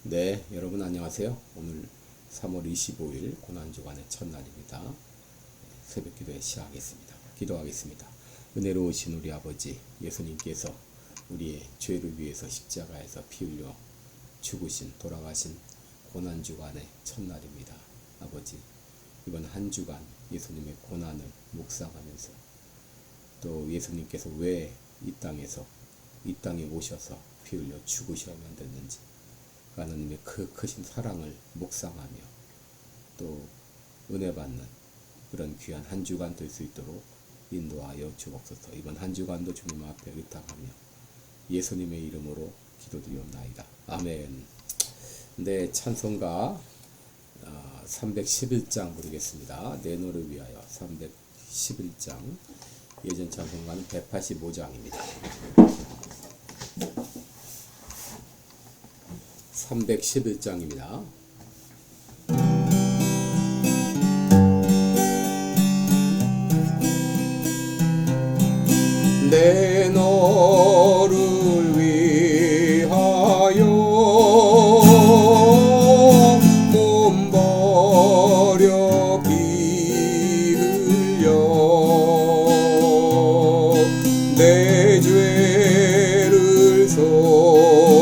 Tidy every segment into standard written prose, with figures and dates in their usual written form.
네, 여러분 안녕하세요. 오늘 3월 25일 고난주간의 첫날입니다. 새벽 기도에 시작하겠습니다. 기도하겠습니다. 은혜로우신 우리 아버지 예수님께서 우리의 죄를 위해서 십자가에서 피 흘려 죽으신 돌아가신 고난주간의 첫날입니다. 아버지, 이번 한 주간 예수님의 고난을 묵상하면서 또 예수님께서 왜 이 땅에 오셔서 피 흘려 죽으셔야만 됐는지 하나님의 그 크신 사랑을 묵상하며 또 은혜 받는 그런 귀한 한 주간 될 수 있도록 인도하여 주옵소서. 이번 한 주간도 주님 앞에 의탁하며 예수님의 이름으로 기도드리옵나이다. 아멘. 네, 찬송가 311장 부르겠습니다. 내 너를 위하여 311장. 예전 찬송가는 185장입니다. 311장입니다. 내 너를 위하여 몸 버려 피 흘려 내 죄를 속하여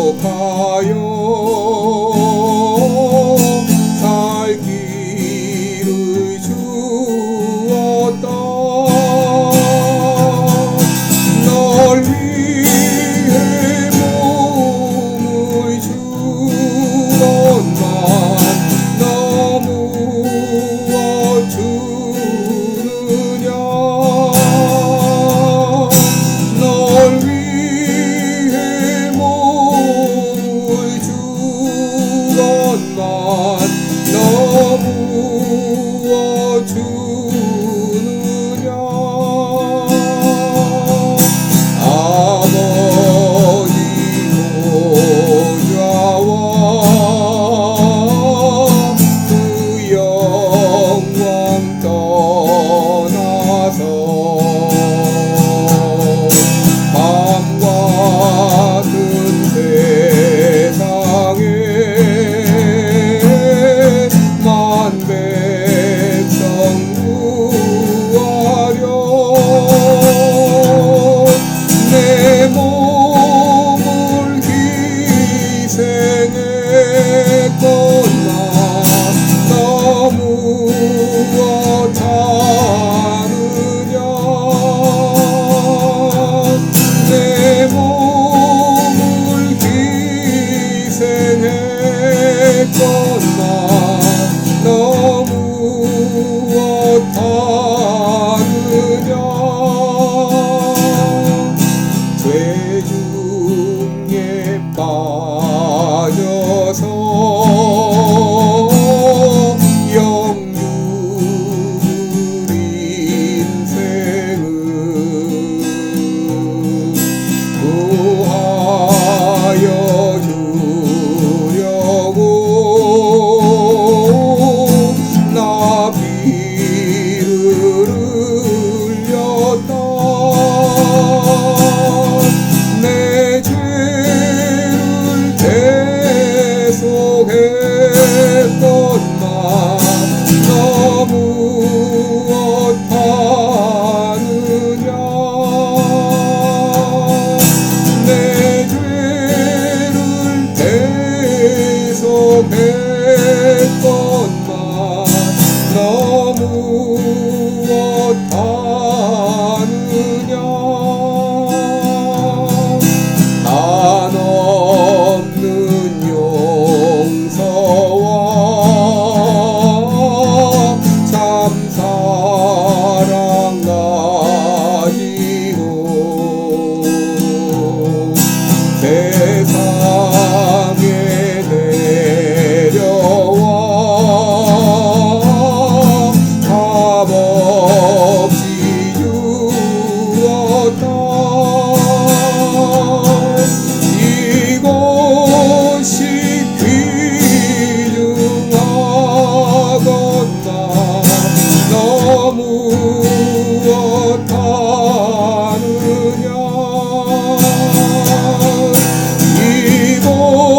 이곳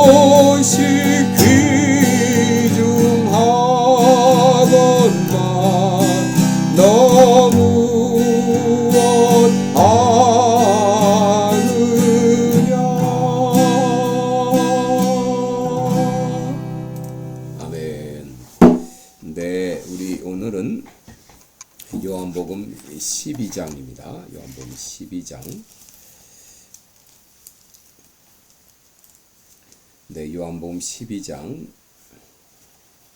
12장입니다. 요한복음 12장. 네, 요한복음 12장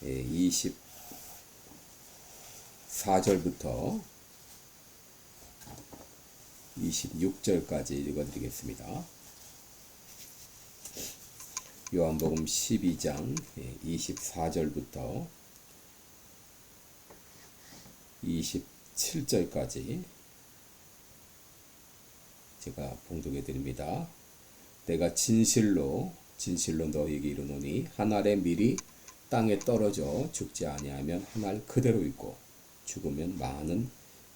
24절부터 26절까지 읽어드리겠습니다. 요한복음 12장 24절부터 27절까지 제가 봉독해 드립니다. 내가 진실로 너희에게 이르노니 한 알의 밀이 땅에 떨어져 죽지 아니하면 한 알 그대로 있고 죽으면 많은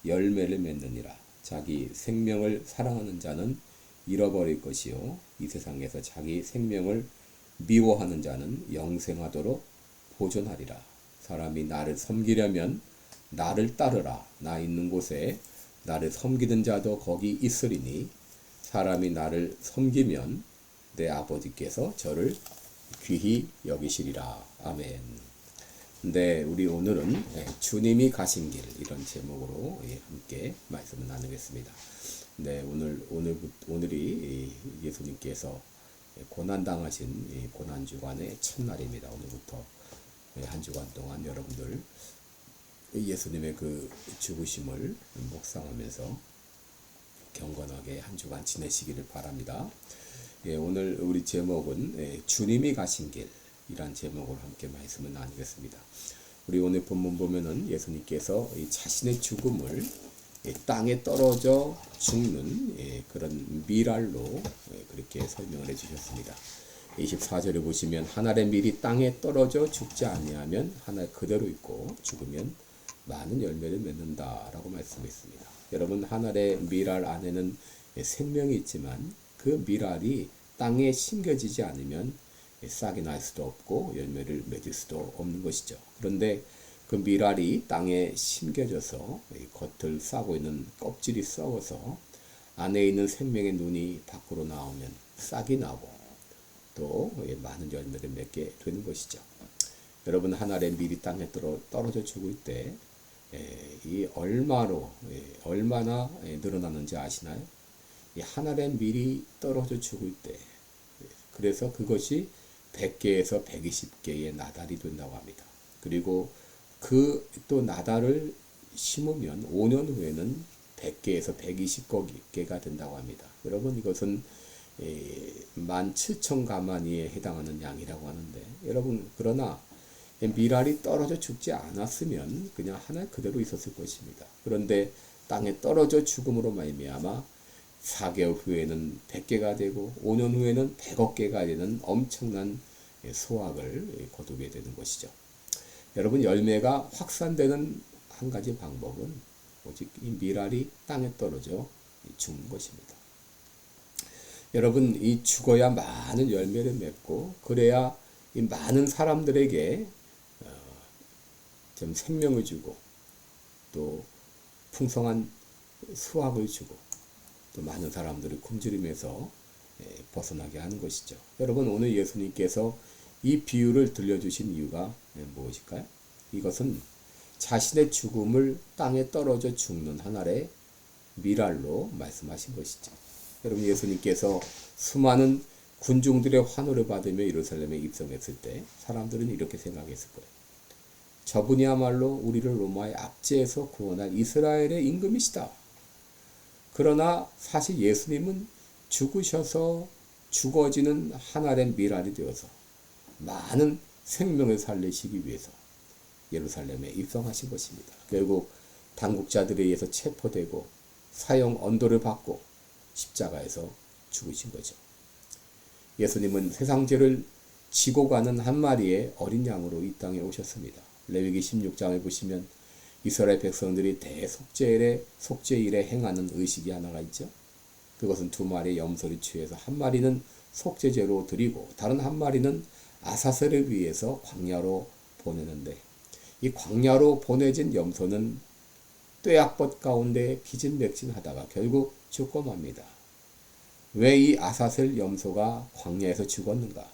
열매를 맺느니라. 자기 생명을 사랑하는 자는 잃어버릴 것이요 이 세상에서 자기 생명을 미워하는 자는 영생하도록 보존하리라. 사람이 나를 섬기려면 나를 따르라. 나 있는 곳에 나를 섬기는 자도 거기 있으리니 사람이 나를 섬기면 내 아버지께서 저를 귀히 여기시리라. 아멘. 네, 우리 오늘은 주님이 가신 길 이런 제목으로 함께 말씀을 나누겠습니다. 네, 오늘이 예수님께서 고난당하신 고난주간의 첫날입니다. 오늘부터 한 주간 동안 여러분들 예수님의 그 죽으심을 묵상하면서 경건하게 한 주간 지내시기를 바랍니다. 오늘 우리 제목은 주님이 가신 길이란 제목으로 함께 말씀을 나누겠습니다. 우리 오늘 본문 보면은 예수님께서 자신의 죽음을 땅에 떨어져 죽는 그런 미랄로 그렇게 설명을 해주셨습니다. 24절에 보시면 한 알의 밀이 땅에 떨어져 죽지 아니하면 한 알 그대로 있고 죽으면 많은 열매를 맺는다라고 말씀했습니다. 여러분, 한 알의 밀알 안에는 생명이 있지만 그 밀알이 땅에 심겨지지 않으면 싹이 날 수도 없고 열매를 맺을 수도 없는 것이죠. 그런데 그 밀알이 땅에 심겨져서 겉을 싸고 있는 껍질이 썩어서 안에 있는 생명의 눈이 밖으로 나오면 싹이 나고 또 많은 열매를 맺게 되는 것이죠. 여러분, 한 알의 밀이 땅에 떨어져 죽을 때 이 얼마나 늘어나는지 아시나요? 이 한 알의 밀이 떨어져 죽을 때, 그래서 그것이 100개에서 120개의 나달이 된다고 합니다. 그리고 그 또 나달을 심으면 5년 후에는 100개에서 120개가 된다고 합니다. 여러분, 이것은 17,000가마니에 해당하는 양이라고 하는데, 여러분, 그러나 밀알이 떨어져 죽지 않았으면 그냥 하나 그대로 있었을 것입니다. 그런데 땅에 떨어져 죽음으로 말미암아 4개월 후에는 100개가 되고 5년 후에는 100억 개가 되는 엄청난 소확을 거두게 되는 것이죠. 여러분, 열매가 확산되는 한 가지 방법은 오직 이 밀알이 땅에 떨어져 죽는 것입니다. 여러분, 이 죽어야 많은 열매를 맺고 그래야 이 많은 사람들에게 좀 생명을 주고 또 풍성한 수확을 주고 또 많은 사람들을 굶주림에서 벗어나게 하는 것이죠. 여러분, 오늘 예수님께서 이 비유를 들려주신 이유가 무엇일까요? 이것은 자신의 죽음을 땅에 떨어져 죽는 한 알의 밀알로 말씀하신 것이죠. 여러분, 예수님께서 수많은 군중들의 환호를 받으며 예루살렘에 입성했을 때 사람들은 이렇게 생각했을 거예요. 저분이야말로 우리를 로마의 압제에서 구원할 이스라엘의 임금이시다. 그러나 사실 예수님은 죽으셔서 죽어지는 한 알의 밀알이 되어서 많은 생명을 살리시기 위해서 예루살렘에 입성하신 것입니다. 결국 당국자들에 의해서 체포되고 사형 언도를 받고 십자가에서 죽으신 거죠. 예수님은 세상 죄를 지고 가는 한 마리의 어린 양으로 이 땅에 오셨습니다. 레위기 16장을 보시면 이스라엘 백성들이 속죄일에 행하는 의식이 하나가 있죠. 그것은 두 마리의 염소를 취해서 한 마리는 속죄제로 드리고 다른 한 마리는 아사셀을 위해서 광야로 보내는데, 이 광야로 보내진 염소는 뙤약볕 가운데 기진맥진하다가 결국 죽고 맙니다. 왜 이 아사셀 염소가 광야에서 죽었는가?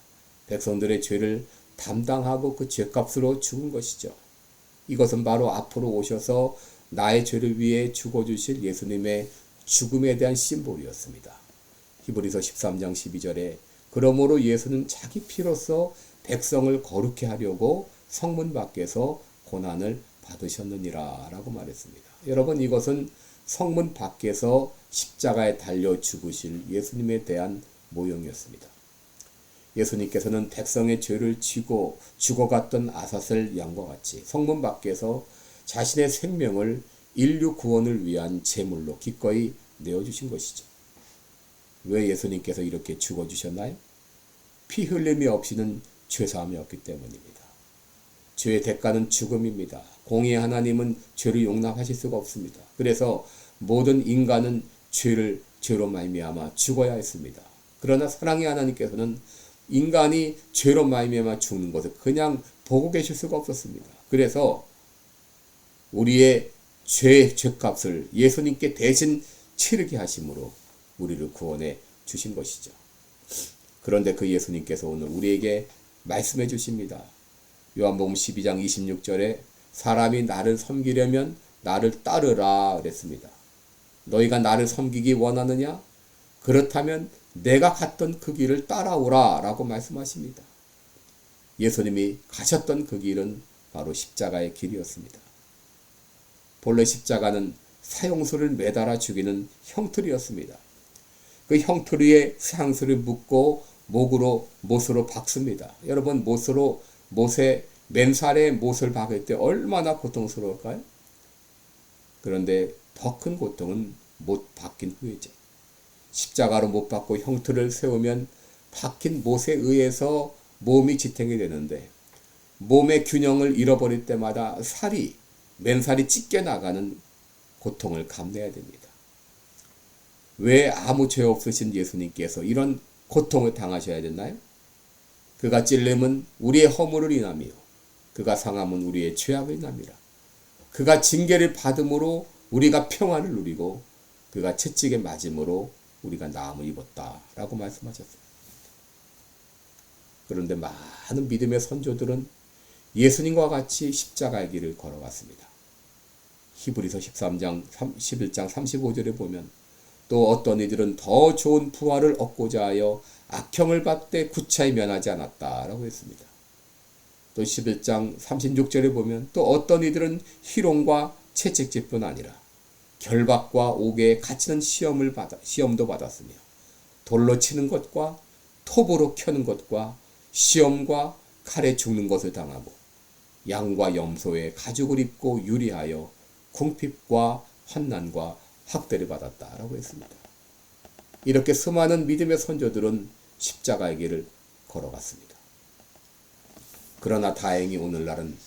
백성들의 죄를 담당하고 그 죄값으로 죽은 것이죠. 이것은 바로 앞으로 오셔서 나의 죄를 위해 죽어주실 예수님의 죽음에 대한 심볼이었습니다. 히브리서 13장 12절에 그러므로 예수는 자기 피로써 백성을 거룩케 하려고 성문 밖에서 고난을 받으셨느니라 라고 말했습니다. 여러분, 이것은 성문 밖에서 십자가에 달려 죽으실 예수님에 대한 모형이었습니다. 예수님께서는 백성의 죄를 지고 죽어갔던 아사셀 양과 같이 성문 밖에서 자신의 생명을 인류 구원을 위한 제물로 기꺼이 내어주신 것이죠. 왜 예수님께서 이렇게 죽어주셨나요? 피 흘림이 없이는 죄사함이 없기 때문입니다. 죄의 대가는 죽음입니다. 공의의 하나님은 죄를 용납하실 수가 없습니다. 그래서 모든 인간은 죄로 말미암아 죽어야 했습니다. 그러나 사랑의 하나님께서는 인간이 죄로 말미암아 죽는 것을 그냥 보고 계실 수가 없었습니다. 그래서 우리의 죄값을 예수님께 대신 치르게 하심으로 우리를 구원해 주신 것이죠. 그런데 그 예수님께서 오늘 우리에게 말씀해 주십니다. 요한복음 12장 26절에 사람이 나를 섬기려면 나를 따르라 그랬습니다. 너희가 나를 섬기기 원하느냐? 그렇다면 내가 갔던 그 길을 따라오라 라고 말씀하십니다. 예수님이 가셨던 그 길은 바로 십자가의 길이었습니다. 본래 십자가는 사형수를 매달아 죽이는 형틀이었습니다. 그 형틀 위에 상수를 묶고 못으로 박습니다. 여러분, 맨살에 못을 박을 때 얼마나 고통스러울까요? 그런데 더 큰 고통은 못 박힌 후이죠. 십자가로 못 박고 형틀을 세우면 박힌 못에 의해서 몸이 지탱이 되는데 몸의 균형을 잃어버릴 때마다 맨살이 찢겨나가는 고통을 감내해야 됩니다. 왜 아무 죄 없으신 예수님께서 이런 고통을 당하셔야 됐나요? 그가 찔림은 우리의 허물을 인하며 그가 상함은 우리의 죄악을 인함이라. 그가 징계를 받음으로 우리가 평안을 누리고 그가 채찍에 맞음으로 우리가 나음을 입었다라고 말씀하셨습니다. 그런데 많은 믿음의 선조들은 예수님과 같이 십자가의 길을 걸어갔습니다. 히브리서 11장 35절에 보면 또 어떤 이들은 더 좋은 부활을 얻고자 하여 악형을 받되 구차히 면하지 않았다라고 했습니다. 또 11장 36절에 보면 또 어떤 이들은 희롱과 채찍질뿐 아니라 결박과 옥에 갇히는 시험도 받았으며 돌로 치는 것과 톱으로 켜는 것과 시험과 칼에 죽는 것을 당하고 양과 염소의 가죽을 입고 유리하여 궁핍과 환난과 학대를 받았다라고 했습니다. 이렇게 수많은 믿음의 선조들은 십자가의 길을 걸어갔습니다. 그러나 다행히 오늘날은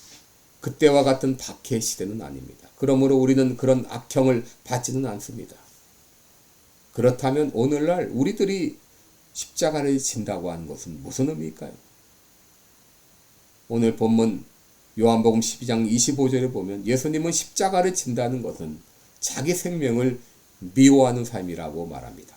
그때와 같은 박해의 시대는 아닙니다. 그러므로 우리는 그런 악형을 받지는 않습니다. 그렇다면 오늘날 우리들이 십자가를 진다고 하는 것은 무슨 의미일까요? 오늘 본문 요한복음 12장 25절에 보면 예수님은 십자가를 진다는 것은 자기 생명을 미워하는 삶이라고 말합니다.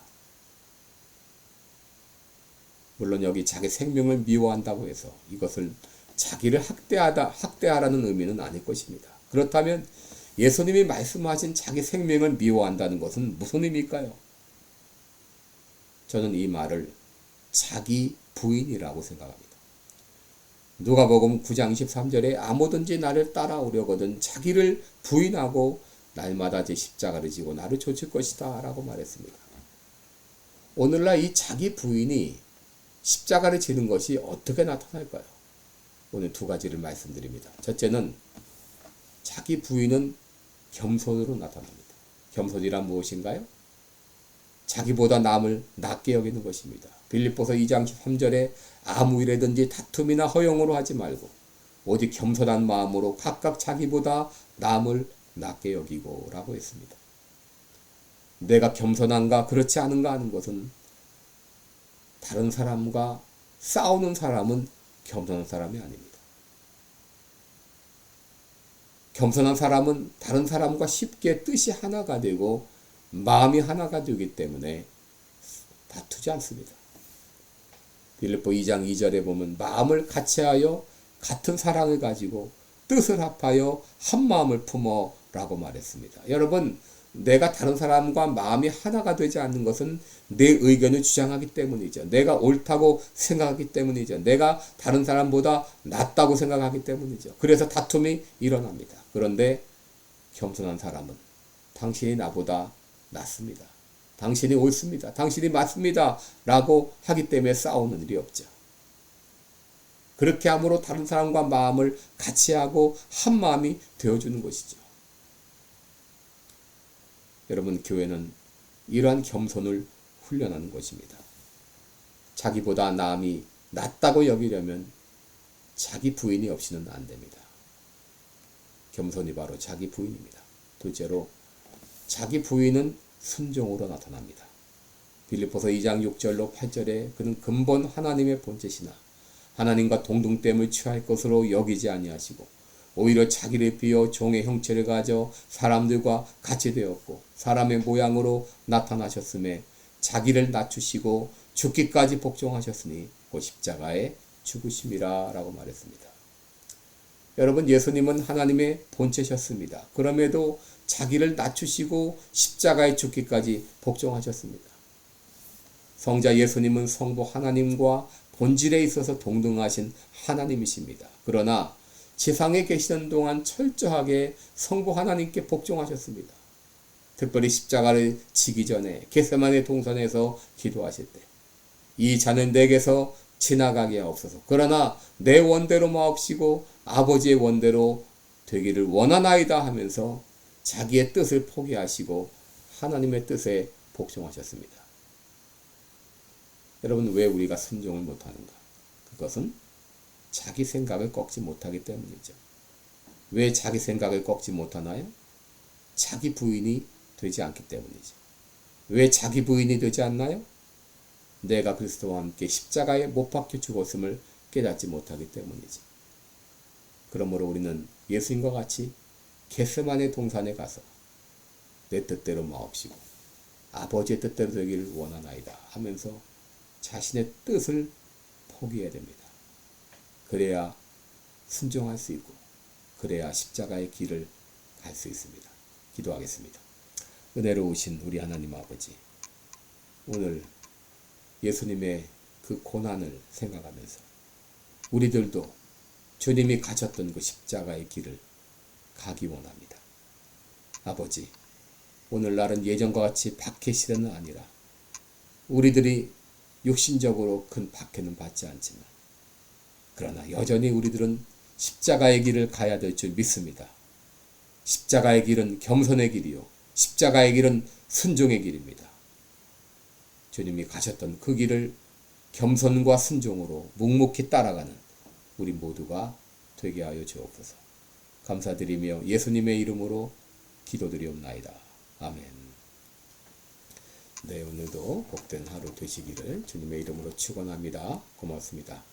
물론 여기 자기 생명을 미워한다고 해서 이것을 자기를 학대하라는 의미는 아닐 것입니다. 그렇다면 예수님이 말씀하신 자기 생명을 미워한다는 것은 무슨 의미일까요? 저는 이 말을 자기 부인이라고 생각합니다. 누가복음 9장 23절에 아무든지 나를 따라오려거든 자기를 부인하고 날마다 제 십자가를 지고 나를 좇을 것이다 라고 말했습니다. 오늘날 이 자기 부인이 십자가를 지는 것이 어떻게 나타날까요? 오늘 두 가지를 말씀드립니다. 첫째는 자기 부인은 겸손으로 나타납니다. 겸손이란 무엇인가요? 자기보다 남을 낮게 여기는 것입니다. 빌립보서 2장 3절에 아무 일에든지 다툼이나 허용으로 하지 말고 오직 겸손한 마음으로 각각 자기보다 남을 낮게 여기고 라고 했습니다. 내가 겸손한가 그렇지 않은가 하는 것은 다른 사람과 싸우는 사람은 겸손한 사람이 아닙니다. 겸손한 사람은 다른 사람과 쉽게 뜻이 하나가 되고 마음이 하나가 되기 때문에 다투지 않습니다. 빌립보 2장 2절에 보면 마음을 같이하여 같은 사랑을 가지고 뜻을 합하여 한 마음을 품어 라고 말했습니다. 여러분, 내가 다른 사람과 마음이 하나가 되지 않는 것은 내 의견을 주장하기 때문이죠. 내가 옳다고 생각하기 때문이죠. 내가 다른 사람보다 낫다고 생각하기 때문이죠. 그래서 다툼이 일어납니다. 그런데 겸손한 사람은 당신이 나보다 낫습니다. 당신이 옳습니다. 당신이 맞습니다. 라고 하기 때문에 싸우는 일이 없죠. 그렇게 함으로 다른 사람과 마음을 같이 하고 한 마음이 되어주는 것이죠. 여러분, 교회는 이러한 겸손을 훈련하는 것입니다. 자기보다 남이 낫다고 여기려면 자기 부인이 없이는 안 됩니다. 겸손이 바로 자기 부인입니다. 둘째로 자기 부인은 순종으로 나타납니다. 빌립보서 2장 6절로 8절에 그는 근본 하나님의 본체시나 하나님과 동등됨을 취할 것으로 여기지 아니하시고 오히려 자기를 비어 종의 형체를 가져 사람들과 같이 되었고 사람의 모양으로 나타나셨음에 자기를 낮추시고 죽기까지 복종하셨으니 곧 십자가에 죽으심이라 라고 말했습니다. 여러분, 예수님은 하나님의 본체셨습니다. 그럼에도 자기를 낮추시고 십자가에 죽기까지 복종하셨습니다. 성자 예수님은 성부 하나님과 본질에 있어서 동등하신 하나님이십니다. 그러나 지상에 계시던 동안 철저하게 성부 하나님께 복종하셨습니다. 특별히 십자가를 지기 전에 겟세마네 동산에서 기도하실 때 이 잔은 내게서 지나가게 하옵소서. 그러나 내 원대로 마옵시고 아버지의 원대로 되기를 원하나이다 하면서 자기의 뜻을 포기하시고 하나님의 뜻에 복종하셨습니다. 여러분, 왜 우리가 순종을 못하는가? 그것은 자기 생각을 꺾지 못하기 때문이죠. 왜 자기 생각을 꺾지 못하나요? 자기 부인이 되지 않기 때문이죠. 왜 자기 부인이 되지 않나요? 내가 그리스도와 함께 십자가에 못 박혀 죽었음을 깨닫지 못하기 때문이죠. 그러므로 우리는 예수님과 같이 겟세마네 동산에 가서 내 뜻대로 마옵시고 아버지의 뜻대로 되기를 원하나이다 하면서 자신의 뜻을 포기해야 됩니다. 그래야 순종할 수 있고 그래야 십자가의 길을 갈 수 있습니다. 기도하겠습니다. 은혜로우신 우리 하나님 아버지, 오늘 예수님의 그 고난을 생각하면서 우리들도 주님이 가셨던 그 십자가의 길을 가기 원합니다. 아버지, 오늘날은 예전과 같이 박해 시대는 아니라 우리들이 육신적으로 큰 박해는 받지 않지만 그러나 여전히 우리들은 십자가의 길을 가야 될 줄 믿습니다. 십자가의 길은 겸손의 길이요 십자가의 길은 순종의 길입니다. 주님이 가셨던 그 길을 겸손과 순종으로 묵묵히 따라가는 우리 모두가 되게 하여 주옵소서. 감사드리며 예수님의 이름으로 기도드리옵나이다. 아멘. 네, 오늘도 복된 하루 되시기를 주님의 이름으로 축원합니다. 고맙습니다.